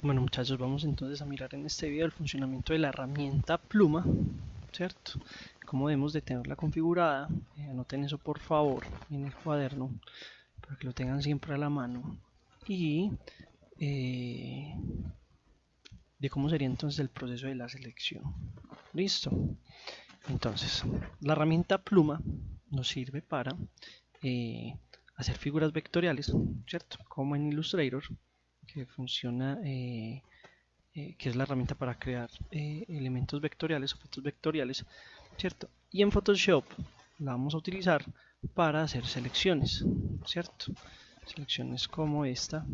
Bueno, muchachos, vamos entonces a mirar en este video el funcionamiento de la herramienta pluma, ¿cierto? Cómo debemos de tenerla configurada. Anoten eso por favor en el cuaderno para que lo tengan siempre a la mano. Y de cómo sería entonces el proceso de la selección. Listo. Entonces, la herramienta pluma nos sirve para hacer figuras vectoriales, ¿cierto? Como en Illustrator, que funciona, que es la herramienta para crear elementos vectoriales, objetos vectoriales, ¿cierto? Y en Photoshop la vamos a utilizar para hacer selecciones, ¿cierto? Selecciones como esta,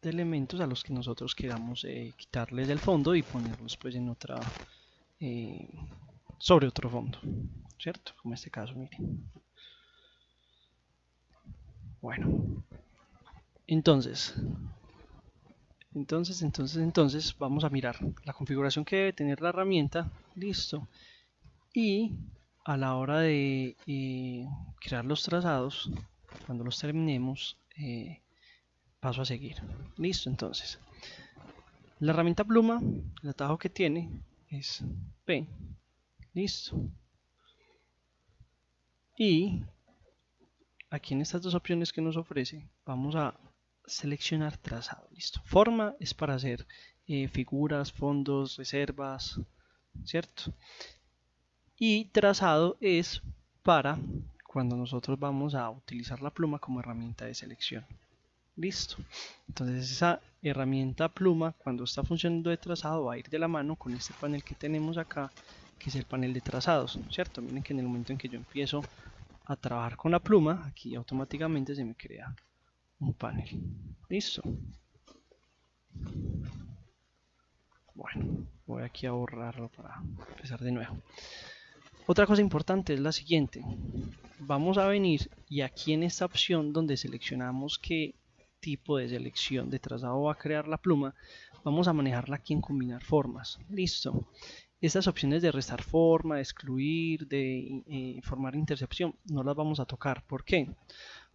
de elementos a los que nosotros queramos quitarles del fondo y ponerlos pues en otra, sobre otro fondo, ¿cierto? Como en este caso, miren. Bueno, entonces vamos a mirar la configuración que debe tener la herramienta, listo, y a la hora de crear los trazados, cuando los terminemos, paso a seguir. Listo, entonces, la herramienta pluma, el atajo que tiene es P, listo, y aquí en estas dos opciones que nos ofrece, vamos a seleccionar trazado, listo. Forma es para hacer figuras, fondos, reservas, ¿cierto? Y trazado es para cuando nosotros vamos a utilizar la pluma como herramienta de selección. Listo. Entonces esa herramienta pluma, cuando está funcionando de trazado, va a ir de la mano con este panel que tenemos acá, que es el panel de trazados, ¿cierto? Miren que en el momento en que yo empiezo a trabajar con la pluma, aquí automáticamente se me crea un panel. Listo. Bueno, voy aquí a borrarlo para empezar de nuevo. Otra cosa importante es la siguiente. Vamos a venir y aquí en esta opción donde seleccionamos qué tipo de selección de trazado va a crear la pluma, vamos a manejarla aquí en combinar formas. Listo. Estas opciones de restar forma, de excluir, de formar intercepción, no las vamos a tocar. ¿Por qué?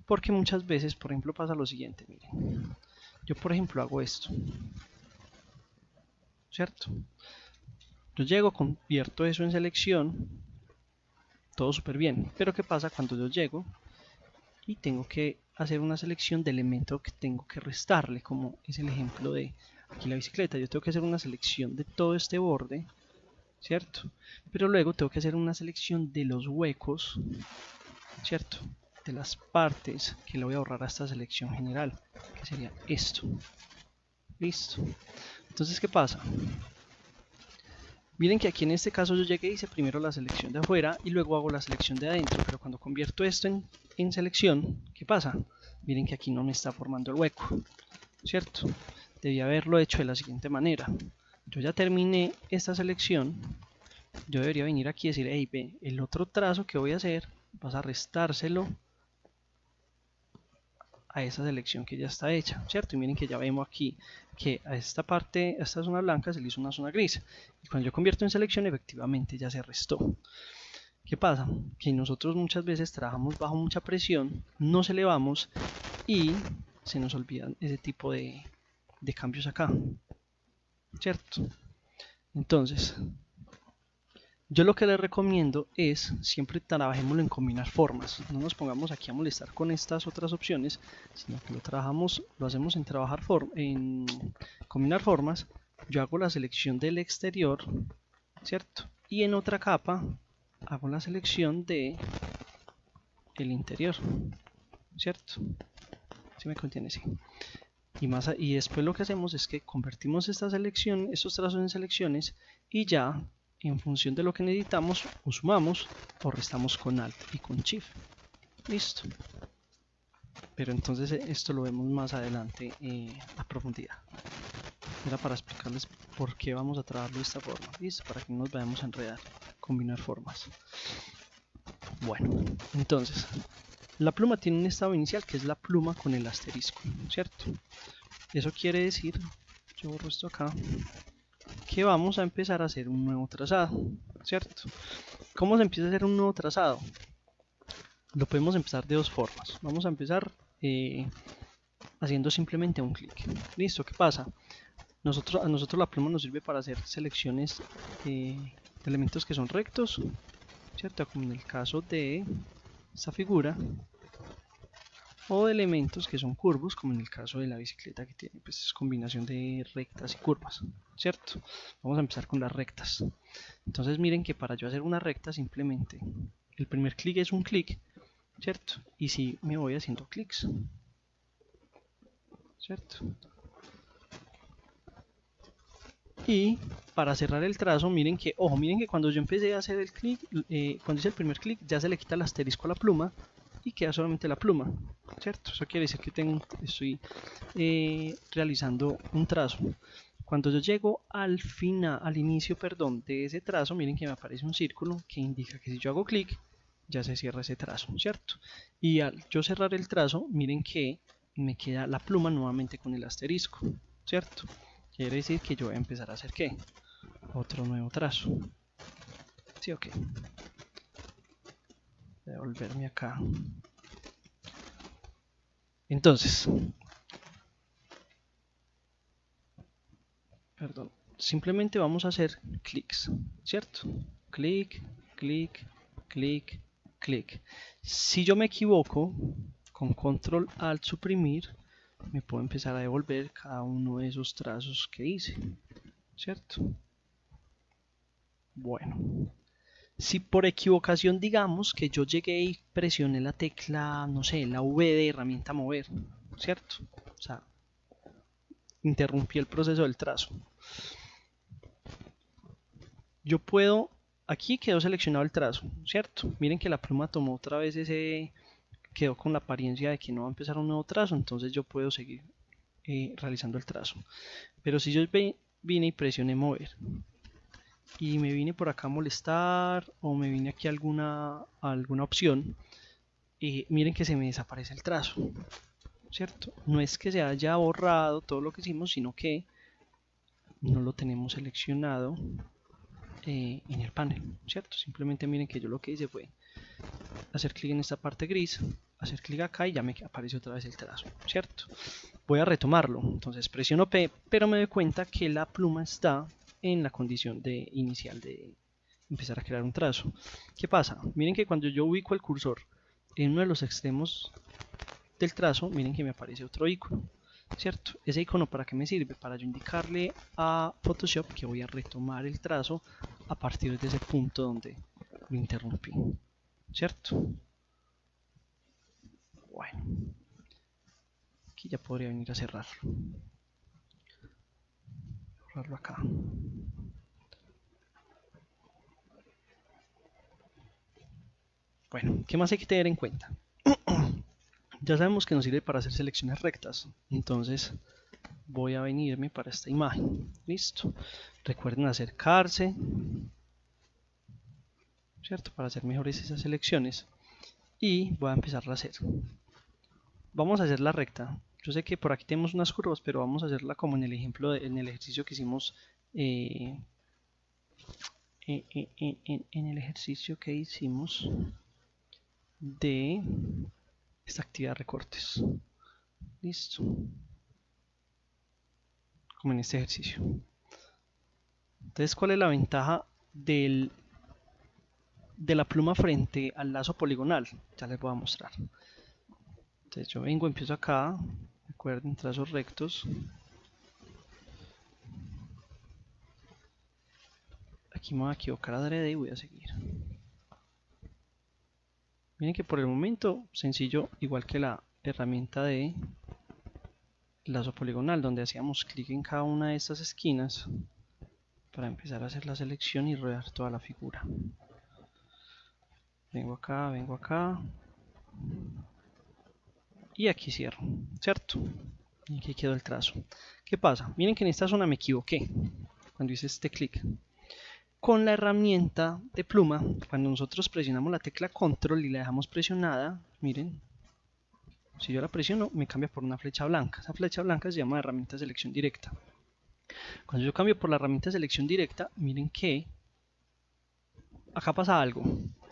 Porque muchas veces, por ejemplo, pasa lo siguiente, miren. Yo, por ejemplo, hago esto, ¿cierto? Yo llego, convierto eso en selección, todo súper bien. Pero ¿qué pasa cuando yo llego y tengo que hacer una selección de elemento que tengo que restarle? Como es el ejemplo de aquí la bicicleta. Yo tengo que hacer una selección de todo este borde, ¿cierto? Pero luego tengo que hacer una selección de los huecos, ¿cierto? De las partes que le voy a ahorrar a esta selección general, que sería esto. Listo. Entonces, ¿qué pasa? Miren que aquí en este caso yo llegué y hice primero la selección de afuera y luego hago la selección de adentro, pero cuando convierto esto en selección, ¿qué pasa? Miren que aquí no me está formando el hueco, ¿cierto? Debí haberlo hecho de la siguiente manera. Yo ya terminé esta selección, yo debería venir aquí y decir, hey, ve, el otro trazo que voy a hacer, vas a restárselo a esa selección que ya está hecha, ¿cierto? Y miren que ya vemos aquí que a esta parte, a esta zona blanca se le hizo una zona gris. Y cuando yo convierto en selección, efectivamente ya se restó. ¿Qué pasa? Que nosotros muchas veces trabajamos bajo mucha presión, nos elevamos y se nos olvidan ese tipo de cambios acá, ¿cierto? Entonces, yo lo que les recomiendo es siempre trabajémoslo en combinar formas. No nos pongamos aquí a molestar con estas otras opciones, sino que lo hacemos en en combinar formas. Yo hago la selección del exterior, ¿cierto? Y en otra capa hago la selección de el interior, ¿cierto? ¿Sí me contiene? Sí. Y después lo que hacemos es que convertimos esta selección, estos trazos en selecciones y ya en función de lo que necesitamos o sumamos o restamos con Alt y con Shift. Listo. Pero entonces esto lo vemos más adelante a profundidad. Era para explicarles por qué vamos a trabajarlo de esta forma. Listo, para que no nos vayamos a enredar, combinar formas. Bueno, entonces la pluma tiene un estado inicial que es la pluma con el asterisco, ¿cierto? Eso quiere decir, yo borro esto acá, que vamos a empezar a hacer un nuevo trazado, ¿cierto? ¿Cómo se empieza a hacer un nuevo trazado? Lo podemos empezar de dos formas. Vamos a empezar haciendo simplemente un clic. Listo, ¿qué pasa? A nosotros la pluma nos sirve para hacer selecciones de elementos que son rectos, ¿cierto? Como en el caso de esta figura, o de elementos que son curvos, como en el caso de la bicicleta, que tiene pues combinación de rectas y curvas, ¿cierto? Vamos a empezar con las rectas. Entonces miren que para yo hacer una recta simplemente el primer clic es un clic, ¿cierto? Y si me voy haciendo clics, ¿cierto? Y para cerrar el trazo, miren que, ojo, miren que cuando yo empecé a hacer el clic, cuando hice el primer clic, ya se le quita el asterisco a la pluma y queda solamente la pluma, ¿cierto? Eso quiere decir que estoy realizando un trazo. Cuando yo llego al final, al inicio, perdón, de ese trazo, miren que me aparece un círculo que indica que si yo hago clic, ya se cierra ese trazo, ¿cierto? Y al yo cerrar el trazo, miren que me queda la pluma nuevamente con el asterisco, ¿cierto? Quiere decir que yo voy a empezar a hacer ¿qué? Otro nuevo trazo. Sí, ok. Voy a volverme acá. Entonces, perdón, simplemente vamos a hacer clics, ¿cierto? Clic, clic, clic, clic. Si yo me equivoco, con control alt suprimir, me puedo empezar a devolver cada uno de esos trazos que hice, ¿cierto? Bueno, si por equivocación digamos que yo llegué y presioné la tecla, no sé, la V de herramienta mover, ¿cierto? O sea, interrumpí el proceso del trazo. Yo puedo, aquí quedó seleccionado el trazo, ¿cierto? Miren que la pluma tomó otra vez quedó con la apariencia de que no va a empezar un nuevo trazo, entonces yo puedo seguir realizando el trazo. Pero si yo vine y presioné mover y me vine por acá a molestar o me vine aquí a alguna opción, miren que se me desaparece el trazo, ¿cierto? No es que se haya borrado todo lo que hicimos, sino que no lo tenemos seleccionado en el panel, ¿cierto? Simplemente miren que yo lo que hice fue hacer clic en esta parte gris, hacer clic acá y ya me aparece otra vez el trazo, ¿cierto? Voy a retomarlo, entonces presiono P, pero me doy cuenta que la pluma está en la condición inicial de empezar a crear un trazo. ¿Qué pasa? Miren que cuando yo ubico el cursor en uno de los extremos del trazo, miren que me aparece otro icono, ¿cierto? Ese icono ¿para qué me sirve? Para yo indicarle a Photoshop que voy a retomar el trazo a partir de ese punto donde lo interrumpí, ¿cierto? Bueno, aquí ya podría venir a cerrarlo acá. Bueno, ¿qué más hay que tener en cuenta? Ya sabemos que nos sirve para hacer selecciones rectas, entonces voy a venirme para esta imagen. Listo. Recuerden acercarse, ¿cierto? Para hacer mejores esas selecciones. Y voy a empezar a hacer. Vamos a hacer la recta. Yo sé que por aquí tenemos unas curvas, pero vamos a hacerla como en el ejemplo, en el ejercicio que hicimos. En el ejercicio que hicimos de esta actividad de recortes. Listo. Como en este ejercicio. Entonces, ¿cuál es la ventaja de la pluma frente al lazo poligonal? Ya les voy a mostrar. Entonces yo vengo, empiezo acá, recuerden, trazos rectos. Aquí me voy a equivocar adrede y voy a seguir. Miren que por el momento, sencillo, igual que la herramienta de lazo poligonal, donde hacíamos clic en cada una de estas esquinas para empezar a hacer la selección y rodar toda la figura. Vengo acá y aquí cierro, ¿cierto? Y aquí quedó el trazo. ¿Qué pasa? Miren que en esta zona me equivoqué cuando hice este clic. Con la herramienta de pluma, cuando nosotros presionamos la tecla control y la dejamos presionada, miren, si yo la presiono me cambia por una flecha blanca. Esa flecha blanca se llama herramienta de selección directa. Cuando yo cambio por la herramienta de selección directa, miren que acá pasa algo.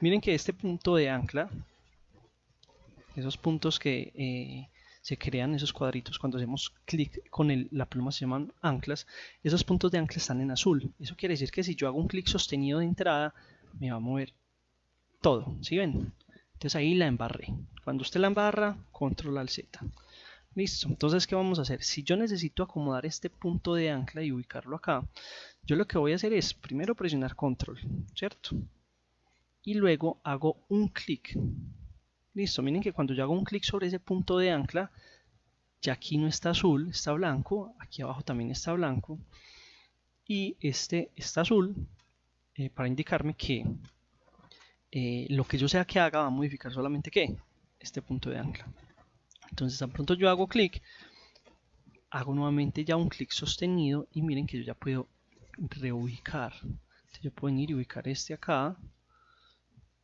Miren que este punto de ancla, esos puntos que se crean esos cuadritos cuando hacemos clic con la pluma, se llaman anclas. Esos puntos de ancla están en azul. Eso quiere decir que si yo hago un clic sostenido de entrada, me va a mover todo, ¿sí ven? Entonces ahí la embarré. Cuando usted la embarra, control al Z. Listo, entonces ¿qué vamos a hacer? Si yo necesito acomodar este punto de ancla y ubicarlo acá, yo lo que voy a hacer es primero presionar control, ¿cierto? Y luego hago un clic. Listo, miren que cuando yo hago un clic sobre ese punto de ancla, ya aquí no está azul, está blanco, aquí abajo también está blanco, y este está azul para indicarme que lo que yo sea que haga va a modificar solamente ¿qué? Este punto de ancla. Entonces tan pronto yo hago clic, hago nuevamente ya un clic sostenido y miren que yo ya puedo reubicar. Entonces yo puedo venir y ubicar este acá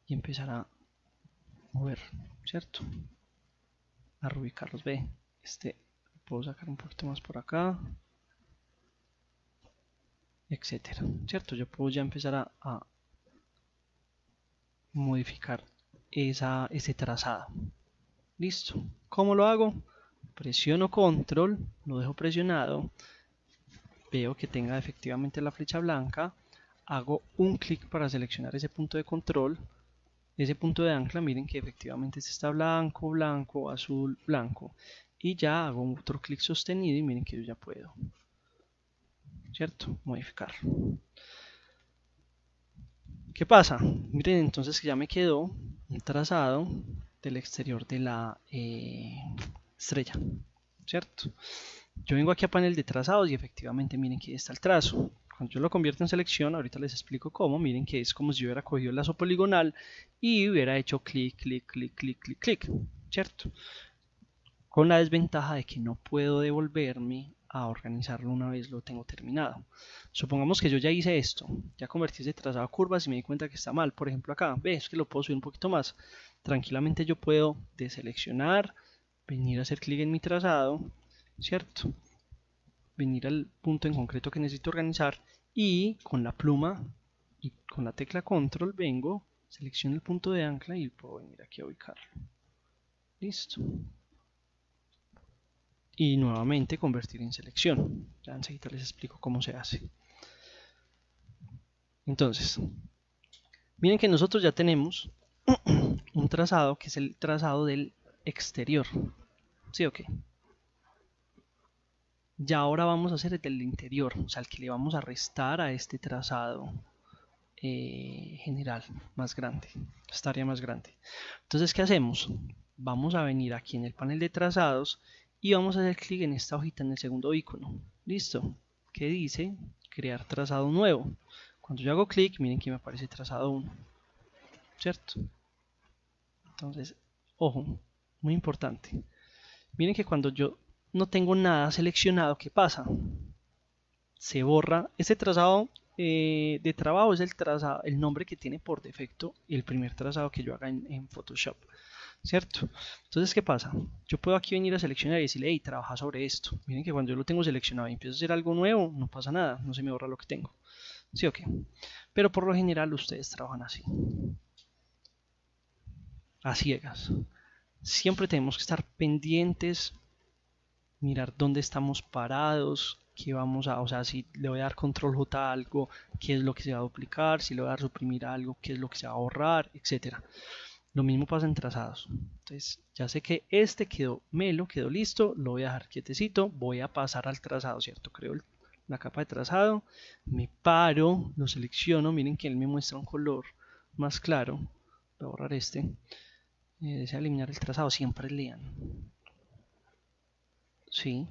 y empezar a mover, ¿cierto? A reubicarlos, ve, este puedo sacar un poquito más por acá, etcétera, ¿cierto? Yo puedo ya empezar a modificar ese trazado. Listo. ¿Cómo lo hago? Presiono control, lo dejo presionado, veo que tenga efectivamente la flecha blanca, hago un clic para seleccionar ese punto de control, ese punto de ancla, miren que efectivamente este está blanco, blanco, azul, blanco, y ya hago otro clic sostenido y miren que yo ya puedo, ¿cierto? Modificar. ¿Qué pasa? Miren entonces que ya me quedó un trazado del exterior de la estrella, ¿cierto? Yo vengo aquí a panel de trazados y efectivamente miren que está el trazo. Cuando yo lo convierto en selección, ahorita les explico cómo, miren que es como si yo hubiera cogido el lazo poligonal y hubiera hecho clic, clic, clic, clic, clic, clic, ¿cierto? Con la desventaja de que no puedo devolverme a organizarlo una vez lo tengo terminado. Supongamos que yo ya hice esto, ya convertí ese trazado a curvas y me di cuenta que está mal. Por ejemplo acá, ves que lo puedo subir un poquito más. Tranquilamente yo puedo deseleccionar, venir a hacer clic en mi trazado, ¿cierto? Venir al punto en concreto que necesito organizar y con la pluma y con la tecla control vengo, selecciono el punto de ancla y puedo venir aquí a ubicarlo. Listo. Y nuevamente convertir en selección. Ya enseguida les explico cómo se hace. Entonces, miren que nosotros ya tenemos un trazado que es el trazado del exterior. ¿Sí o qué? Ya ahora vamos a hacer el del interior, o sea, el que le vamos a restar a este trazado general más grande, esta área más grande. Entonces, ¿qué hacemos? Vamos a venir aquí en el panel de trazados y vamos a hacer clic en esta hojita en el segundo icono. Listo. ¿Qué dice? Crear trazado nuevo. Cuando yo hago clic, miren que me aparece trazado 1. ¿Cierto? Entonces, ojo, muy importante. Miren que cuando yo no tengo nada seleccionado, ¿qué pasa? Se borra ese trazado de trabajo, es el nombre que tiene por defecto el primer trazado que yo haga en Photoshop, ¿cierto? Entonces, ¿qué pasa? Yo puedo aquí venir a seleccionar y decirle, hey, trabaja sobre esto. Miren que cuando yo lo tengo seleccionado y empiezo a hacer algo nuevo, no pasa nada, no se me borra lo que tengo. ¿Sí o qué? Pero por lo general ustedes trabajan así, a ciegas. Siempre tenemos que estar pendientes, mirar dónde estamos parados, qué vamos a, o sea, si le voy a dar control J a algo, qué es lo que se va a duplicar, si le voy a dar suprimir algo, qué es lo que se va a borrar, etcétera. Lo mismo pasa en trazados. Entonces, ya sé que este quedó melo, quedó listo, lo voy a dejar quietecito, voy a pasar al trazado, ¿cierto? Creo la capa de trazado, me paro, lo selecciono, miren que él me muestra un color más claro, voy a borrar este, desea eliminar el trazado, siempre lean, ¿sí?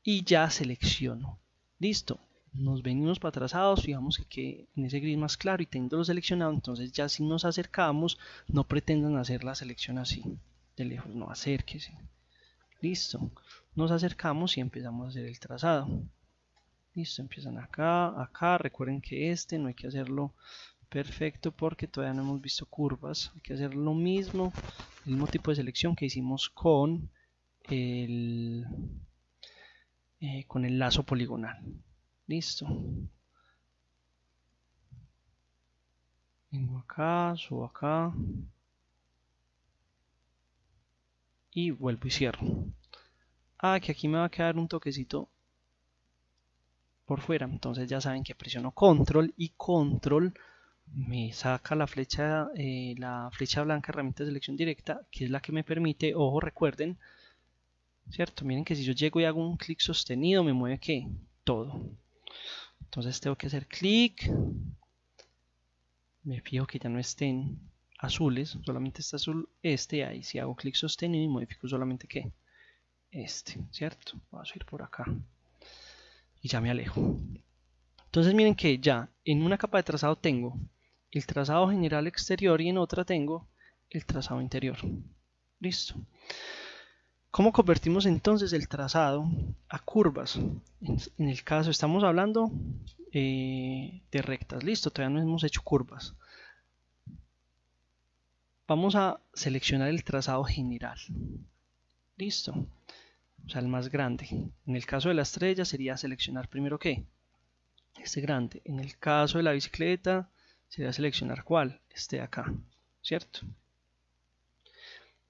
Y ya selecciono, listo, nos venimos para trazados, fijamos que en ese gris más claro y teniéndolo seleccionado, entonces ya si nos acercamos, no pretendan hacer la selección así, de lejos, no, acérquese, listo, nos acercamos y empezamos a hacer el trazado. Listo, empiezan acá, acá, recuerden que este no hay que hacerlo perfecto porque todavía no hemos visto curvas, hay que hacer lo mismo, el mismo tipo de selección que hicimos con el lazo poligonal. Listo. Vengo acá, subo acá y vuelvo y cierro. que aquí me va a quedar un toquecito por fuera. Entonces ya saben que presiono control y control me saca la flecha blanca, herramienta de selección directa, que es la que me permite, ojo, recuerden, ¿cierto? Miren que si yo llego y hago un clic sostenido, me mueve ¿qué? Todo. Entonces tengo que hacer clic, me fijo que ya no estén azules, solamente está azul este, ahí si hago clic sostenido y modifico solamente ¿qué? Este, ¿cierto? Vamos a ir por acá y ya me alejo. Entonces miren que ya en una capa de trazado tengo el trazado general exterior y en otra tengo el trazado interior. Listo. ¿Cómo convertimos entonces el trazado a curvas? En el caso estamos hablando de rectas. Listo, todavía no hemos hecho curvas. Vamos a seleccionar el trazado general. Listo. O sea, el más grande. En el caso de la estrella sería seleccionar primero ¿qué? Este grande. En el caso de la bicicleta sería seleccionar ¿cuál? Este de acá, ¿cierto?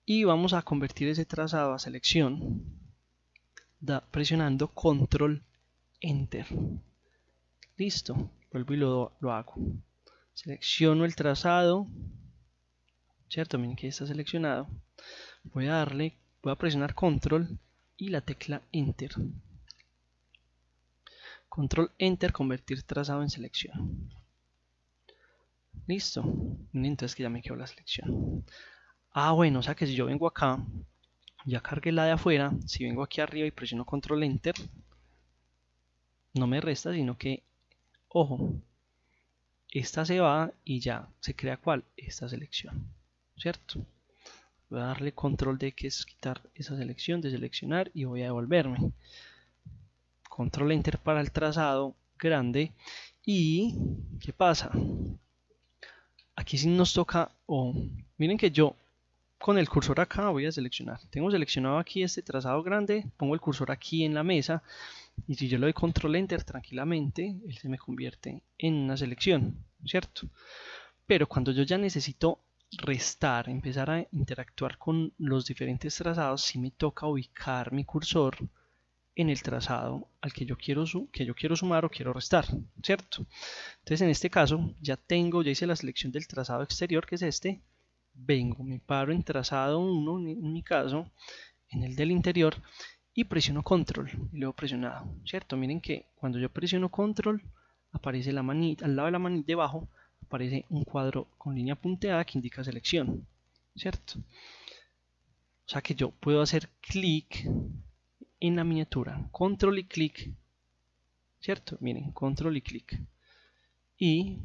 Y vamos a convertir ese trazado a selección presionando control enter. Listo, vuelvo y lo hago. Selecciono el trazado, ¿cierto? Miren que está seleccionado. Voy a presionar control y la tecla enter. Control enter, convertir trazado en selección. Listo. Entonces que ya me quedó la selección. Bueno, o sea que si yo vengo acá, ya cargué la de afuera, si vengo aquí arriba y presiono control enter, no me resta, sino que, ojo, esta se va y ya se crea ¿cuál? Esta selección, ¿cierto? Voy a darle control D, que es quitar esa selección, de seleccionar, y voy a devolverme. Control enter para el trazado grande. Y ¿qué pasa? Aquí sí nos toca, miren que yo con el cursor acá voy a seleccionar. Tengo seleccionado aquí este trazado grande, pongo el cursor aquí en la mesa y si yo le doy control enter tranquilamente, él se me convierte en una selección, ¿cierto? Pero cuando yo ya necesito restar, empezar a interactuar con los diferentes trazados, sí me toca ubicar mi cursor en el trazado al que yo quiero sumar o quiero restar, ¿cierto? Entonces en este caso ya hice la selección del trazado exterior, que es este. Vengo, me paro en trazado 1, en mi caso, en el del interior, y presiono control, y luego presionado, ¿cierto? Miren que cuando yo presiono control, aparece la manita, al lado de la manita debajo, aparece un cuadro con línea punteada que indica selección, ¿cierto? O sea que yo puedo hacer clic en la miniatura, control y clic, ¿cierto? Miren, control y clic. Y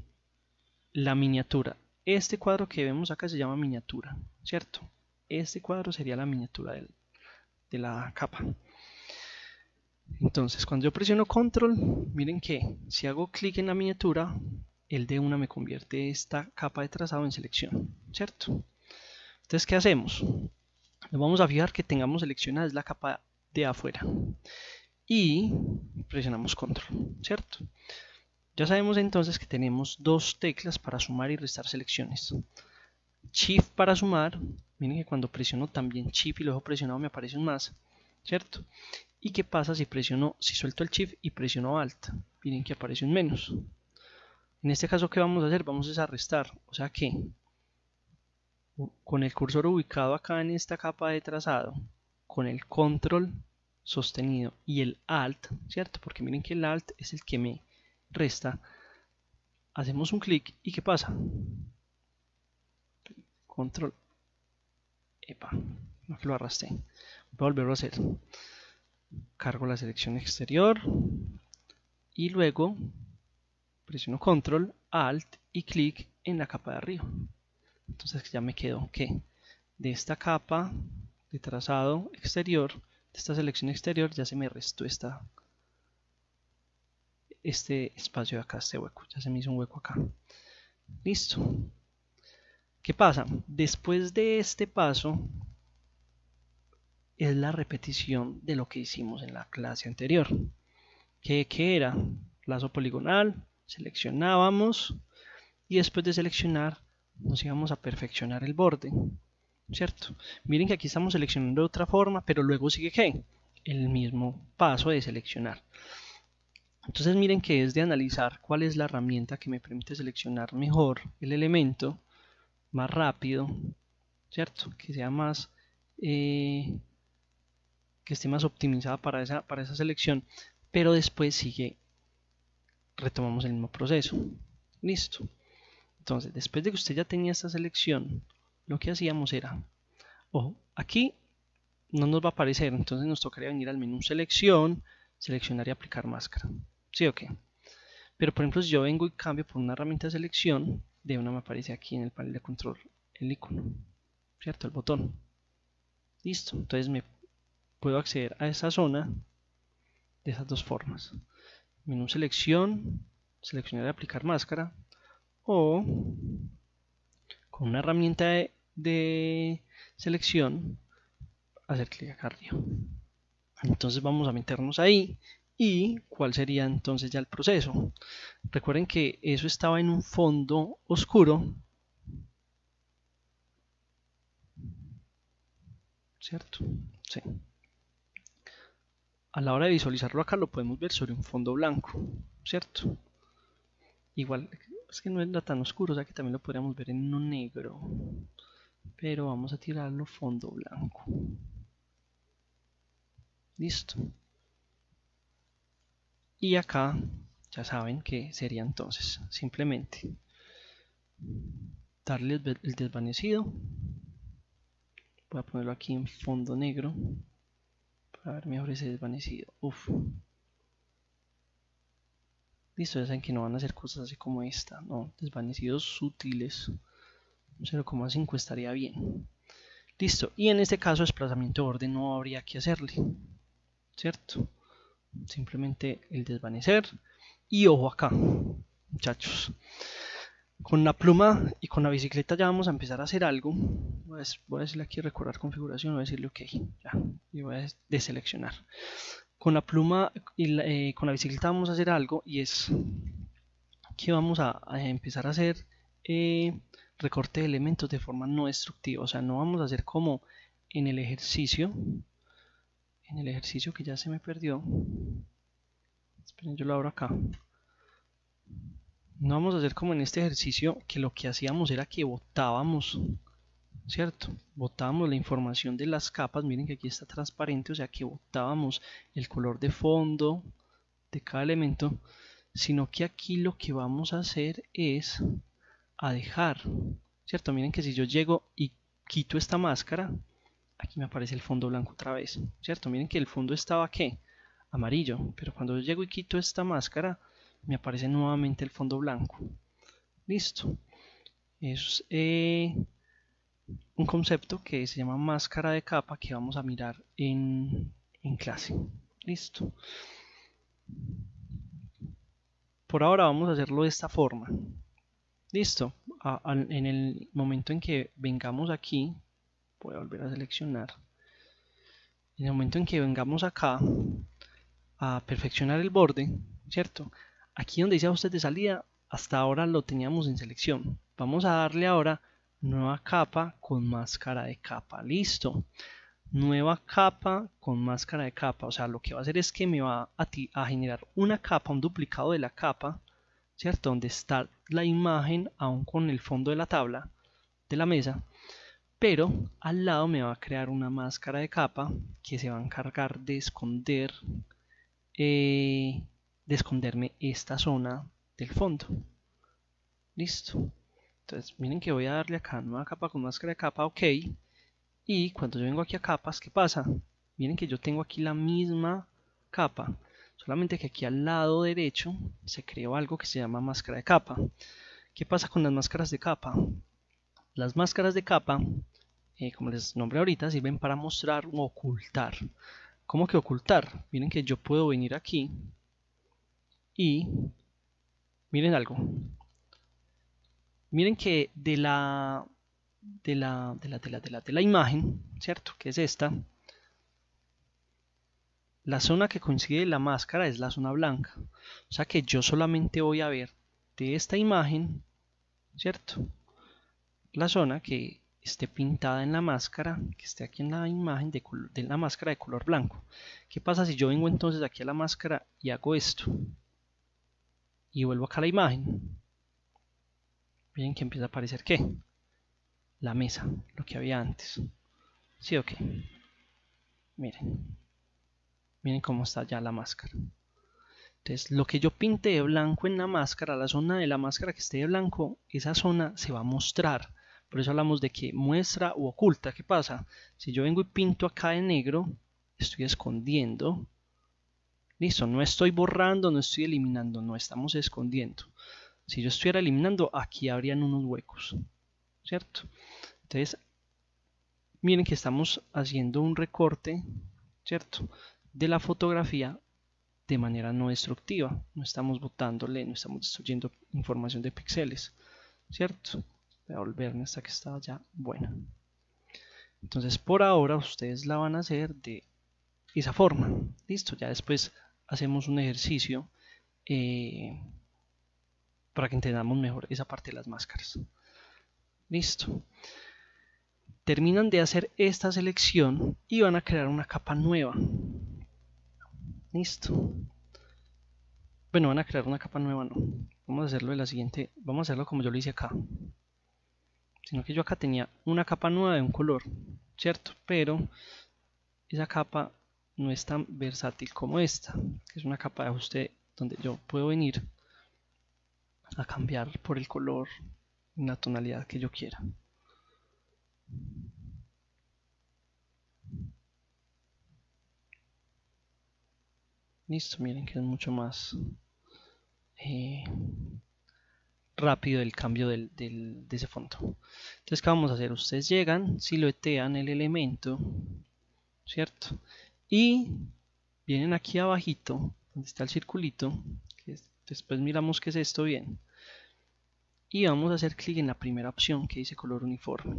la miniatura. Este cuadro que vemos acá se llama miniatura, ¿cierto? Este cuadro sería la miniatura de la capa. Entonces, cuando yo presiono control, miren que si hago clic en la miniatura, el de una me convierte esta capa de trazado en selección, ¿cierto? Entonces, ¿qué hacemos? Nos vamos a fijar que tengamos seleccionada la capa de afuera y presionamos control, ¿cierto? Ya sabemos entonces que tenemos dos teclas para sumar y restar selecciones. Shift para sumar, miren que cuando presiono también Shift y lo dejo presionado me aparece un más, ¿cierto? ¿Y qué pasa si suelto el Shift y presiono Alt? Miren que aparece un menos. En este caso, ¿qué vamos a hacer? Vamos a restar, o sea que con el cursor ubicado acá en esta capa de trazado, con el control sostenido y el Alt, ¿cierto? Porque miren que el Alt es el que me resta. Hacemos un clic y ¿qué pasa? Control. Epa, no que lo arrastré. Voy a volverlo a hacer. Cargo la selección exterior y luego presiono control, alt y clic en la capa de arriba. Entonces ya me quedo que de esta capa de trazado exterior, de esta selección exterior, ya se me restó este espacio de acá, este hueco. Ya se me hizo un hueco acá. Listo. ¿Qué pasa? Después de este paso es la repetición de lo que hicimos en la clase anterior. ¿Qué era? Lazo poligonal, seleccionábamos y después de seleccionar nos íbamos a perfeccionar el borde, ¿cierto? Miren que aquí estamos seleccionando de otra forma, pero luego sigue ¿qué? el mismo paso de seleccionar. Entonces miren que es de analizar cuál es la herramienta que me permite seleccionar mejor el elemento, más rápido, ¿cierto? Que sea más, que esté más optimizada para esa selección, pero después retomamos el mismo proceso. Listo. Entonces, después de que usted ya tenía esta selección, lo que hacíamos era, ojo, aquí no nos va a aparecer, entonces nos tocaría venir al menú selección, seleccionar y aplicar máscara. ¿Sí o qué? Pero por ejemplo, si yo vengo y cambio por una herramienta de selección, de una me aparece aquí en el panel de control el icono, ¿cierto? El botón. Listo. Entonces me puedo acceder a esa zona de esas dos formas. Menú selección, seleccionar y aplicar máscara, o con una herramienta de selección hacer clic acá arriba. Entonces vamos a meternos ahí. ¿Y cuál sería entonces ya el proceso? Recuerden que eso estaba en un fondo oscuro, ¿cierto? Sí. A la hora de visualizarlo acá lo podemos ver sobre un fondo blanco, ¿cierto? Igual, es que no es tan oscuro, o sea que también lo podríamos ver en uno negro. Pero vamos a tirarlo fondo blanco. Listo. Y acá ya saben que sería entonces simplemente darle el desvanecido. Voy a ponerlo aquí en fondo negro para ver mejor ese desvanecido. Uf. Listo, ya saben que no van a hacer cosas así como esta, no, desvanecidos sutiles. 0,5 estaría bien. Listo, y en este caso desplazamiento de orden no habría que hacerle, ¿cierto? Simplemente el desvanecer. Y ojo acá, muchachos, con la pluma y con la bicicleta ya vamos a empezar a hacer algo. Voy a decirle aquí recordar configuración, voy a decirle ok, ya, y voy a deseleccionar. Con la pluma y con la bicicleta vamos a hacer algo, y es que vamos a empezar a hacer recorte de elementos de forma no destructiva. O sea, no vamos a hacer como en el ejercicio que ya se me perdió. Esperen, yo lo abro acá. No vamos a hacer como en este ejercicio, que lo que hacíamos era que botábamos, ¿cierto? Botábamos la información de las capas. Miren que aquí está transparente, o sea que botábamos el color de fondo de cada elemento, sino que aquí lo que vamos a hacer es a dejar, ¿cierto? Miren que si yo llego y quito esta máscara, aquí me aparece el fondo blanco otra vez, ¿cierto? Miren que el fondo estaba, ¿qué? Amarillo, pero cuando yo llego y quito esta máscara, me aparece nuevamente el fondo blanco. Listo. Es un concepto que se llama máscara de capa, que vamos a mirar en clase. Listo. Por ahora vamos a hacerlo de esta forma. Listo. En el momento en que vengamos aquí, voy a volver a seleccionar. En el momento en que vengamos acá a perfeccionar el borde, ¿cierto? Aquí donde dice ajustes de salida, hasta ahora lo teníamos en selección. Vamos a darle ahora nueva capa con máscara de capa. Listo. Nueva capa con máscara de capa. O sea, lo que va a hacer es que me va a generar una capa, un duplicado de la capa, ¿cierto? Donde está la imagen aún con el fondo de la tabla de la mesa, pero al lado me va a crear una máscara de capa que se va a encargar de esconderme esta zona del fondo. Listo. Entonces miren que voy a darle acá nueva capa con máscara de capa, ok, y cuando yo vengo aquí a capas, ¿qué pasa? Miren que yo tengo aquí la misma capa, solamente que aquí al lado derecho se creó algo que se llama máscara de capa. ¿Qué pasa con las máscaras de capa? Las máscaras de capa, como les nombré ahorita, sirven para mostrar o ocultar. ¿Cómo que ocultar? Miren que yo puedo venir aquí y miren algo. Miren que de la imagen, ¿cierto? Que es esta. La zona que coincide la máscara es la zona blanca. O sea que yo solamente voy a ver de esta imagen, ¿cierto? La zona que esté pintada en la máscara, que esté aquí en la imagen de la máscara de color blanco. ¿Qué pasa si yo vengo entonces aquí a la máscara y hago esto? Y vuelvo acá a la imagen. Miren que empieza a aparecer ¿qué? La mesa, lo que había antes. ¿Sí o qué? Miren. Miren cómo está ya la máscara. Entonces, lo que yo pinte de blanco en la máscara, la zona de la máscara que esté de blanco, esa zona se va a mostrar. Por eso hablamos de que muestra u oculta. ¿Qué pasa? Si yo vengo y pinto acá de negro, estoy escondiendo. Listo, no estoy borrando, no estoy eliminando, no estamos escondiendo. Si yo estuviera eliminando, aquí habrían unos huecos, ¿cierto? Entonces, miren que estamos haciendo un recorte, ¿cierto? De la fotografía de manera no destructiva. No estamos botándole, no estamos destruyendo información de píxeles, ¿cierto? Voy a volverme hasta que estaba ya buena. Entonces, por ahora, ustedes la van a hacer de esa forma. Listo, ya después hacemos un ejercicio para que entendamos mejor esa parte de las máscaras. Listo. Terminan de hacer esta selección y van a crear una capa nueva. Listo. Bueno, van a crear una capa nueva, no. Vamos a hacerlo de la siguiente, vamos a hacerlo como yo lo hice acá. Sino que yo acá tenía una capa nueva de un color, ¿cierto? Pero esa capa no es tan versátil como esta, que es una capa de ajuste donde yo puedo venir a cambiar por el color en la tonalidad que yo quiera. Listo, miren que es mucho más rápido el cambio de ese fondo. Entonces, ¿qué vamos a hacer? Ustedes llegan, siluetean el elemento, ¿cierto? Y vienen aquí abajito, donde está el circulito, que después miramos qué es esto bien. Y vamos a hacer clic en la primera opción que dice color uniforme.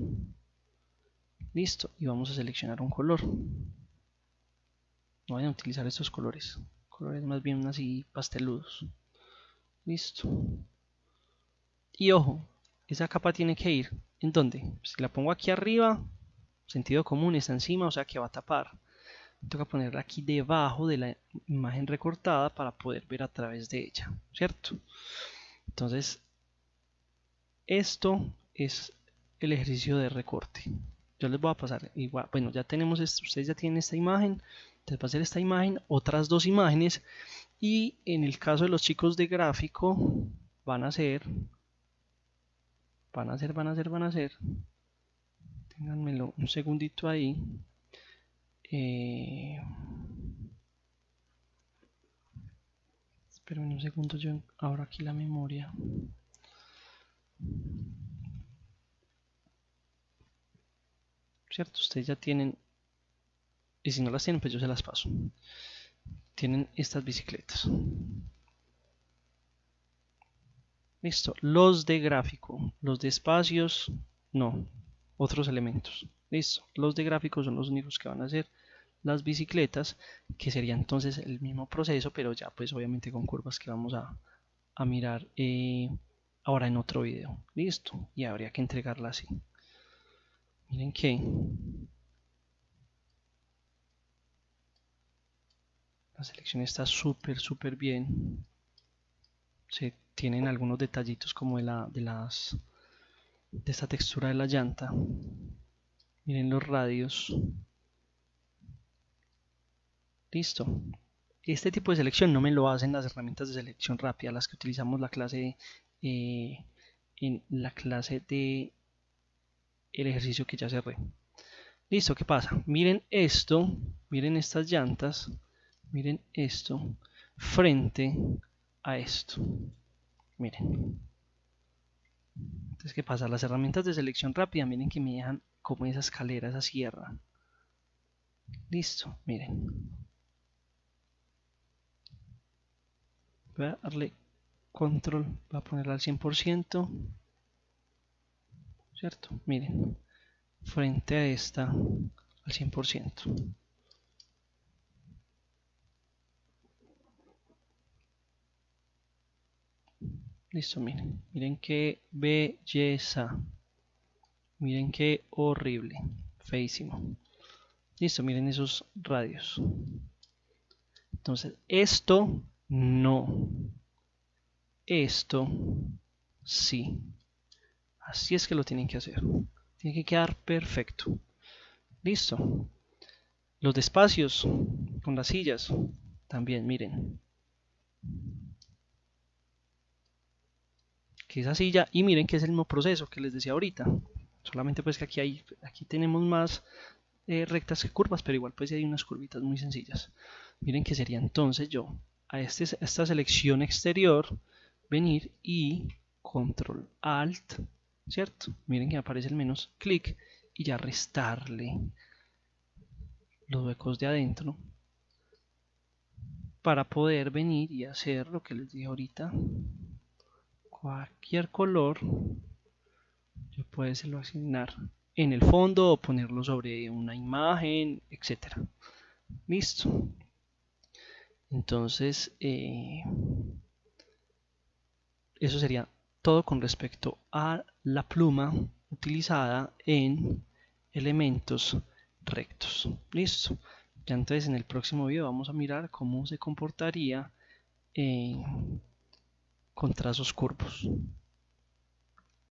Listo, y vamos a seleccionar un color. No vayan a utilizar estos colores más bien así pasteludos. Listo. Y ojo, esa capa tiene que ir, ¿en dónde? Si la pongo aquí arriba, sentido común está encima, o sea que va a tapar. Toca ponerla aquí debajo de la imagen recortada para poder ver a través de ella, ¿cierto? Entonces, esto es el ejercicio de recorte. Yo les voy a pasar igual, bueno, ya tenemos esto, ustedes ya tienen esta imagen, entonces va a ser esta imagen, otras dos imágenes, y en el caso de los chicos de gráfico, van a ser, ténganmelo un segundito ahí, esperen un segundo, yo abro aquí la memoria. ¿Cierto? Ustedes ya tienen, y si no las tienen, pues yo se las paso. Tienen estas bicicletas. Listo. Los de gráfico, los de espacios, no. Otros elementos. Listo. Los de gráfico son los únicos que van a hacer las bicicletas, que sería entonces el mismo proceso, pero ya pues obviamente con curvas que vamos a mirar ahora en otro video. Listo. Y habría que entregarla así. Miren que la selección está súper bien. Se tienen algunos detallitos como de esta textura de la llanta. Miren los radios. Listo. Este tipo de selección no me lo hacen las herramientas de selección rápida, las que utilizamos en la clase de el ejercicio que ya cerré. Listo, ¿qué pasa? Miren esto, miren estas llantas, miren esto frente a esto. Miren. Entonces, ¿qué pasa? Las herramientas de selección rápida, miren que me dejan como esa escalera, esa sierra. Listo, miren. Voy a darle control, voy a ponerla al 100%. ¿Cierto? Miren, frente a esta al 100%. Listo, miren. Miren qué belleza. Miren qué horrible, feísimo. Listo, miren esos radios. Entonces, esto no. Esto sí. Así es que lo tienen que hacer. Tiene que quedar perfecto. Listo. Los espacios con las sillas también, miren. Que esa silla, y miren que es el mismo proceso que les decía ahorita. Solamente pues que aquí tenemos más rectas que curvas, pero igual pues hay unas curvitas muy sencillas. Miren que sería entonces yo a esta selección exterior venir y control alt, ¿cierto? Miren que aparece el menos, clic y ya restarle los huecos de adentro para poder venir y hacer lo que les dije ahorita. Cualquier color yo puedo asignar en el fondo o ponerlo sobre una imagen, etcétera. Listo. Entonces, eso sería todo con respecto a la pluma utilizada en elementos rectos. Listo. Ya entonces en el próximo video vamos a mirar cómo se comportaría con trazos curvos.